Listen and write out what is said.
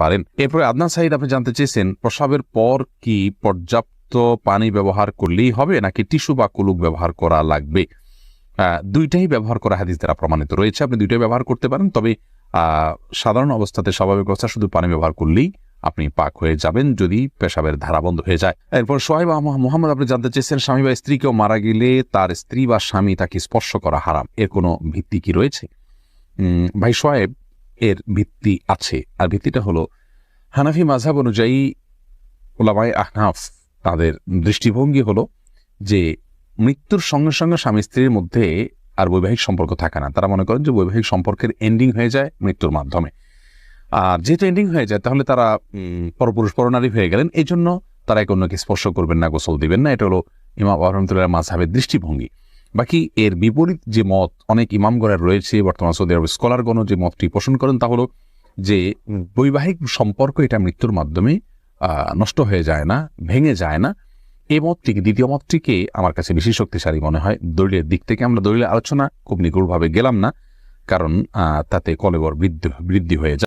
পারেন। এরপরে আদনান সাইদ আপনি জানতে চেয়েছেন প্রস্রাবের পর কি পর্যাপ্ত পানি ব্যবহার করলেই হবে নাকি টিস্যু বা কুলুক ব্যবহার করা লাগবে? দুইটাই ব্যবহার করা হাদিস দ্বারা প্রমাণিত রয়েছে, আপনি দুইটাই ব্যবহার করতে পারেন। তবে সাধারণ অবস্থাতে স্বাভাবিক অবস্থা শুধু পানি ব্যবহার করলেই আপনি পাক হয়ে যাবেন যদি পেশাবের ধারা বন্ধ হয়ে যায়। এরপর সোহাইব মোহাম্মদ আপনি জানতে চেয়েছেন স্বামী বা স্ত্রী কেউ মারা গেলে তার স্ত্রী বা স্বামী তাকে স্পর্শ করা হারাম, এর কোনো ভিত্তি কি রয়েছে? ভাই সোহাইব, এর ভিত্তি আছে। আর ভিত্তিটা হলো হানাফি মাযহাব অনুযায়ী উলামায়ে আহনাফ তাদের দৃষ্টিভঙ্গি হলো যে মৃত্যুর সঙ্গে সঙ্গে স্বামী স্ত্রীর মধ্যে আর বৈবাহিক সম্পর্ক থাকে না। তারা মনে করেন যে বৈবাহিক সম্পর্কের এন্ডিং হয়ে যায় মৃত্যুর মাধ্যমে। আর যেহেতু এন্ডিং হয়ে যায় তাহলে তারা পরপুরুষ পরনারী হয়ে গেলেন, এই জন্য তারা এক অন্যকে স্পর্শ করবেন না, গোসল দিবেন না। এটা হলো ইমাম আবু রহমতুল্লাহ মাযহাবের দৃষ্টিভঙ্গি। বাকি এর বিপরীত যে মত অনেক ইমামগণের রয়েছে, বর্তমান সৌদি আরব স্কলারগণও যে মতটি পোষণ করেন তা হলো যে বৈবাহিক সম্পর্ক এটা মৃত্যুর মাধ্যমে নষ্ট হয়ে যায় না, ভেঙে যায় না। এই মতটিকে, দ্বিতীয় মতটিকে আমার কাছে বেশি শক্তিশালী মনে হয়। দলিলের দিক থেকে আমরা দলিলের আলোচনা খুব নিগুড়ভাবে গেলাম না, কারণ তাতে কলেবর বৃদ্ধি হয়ে যায়।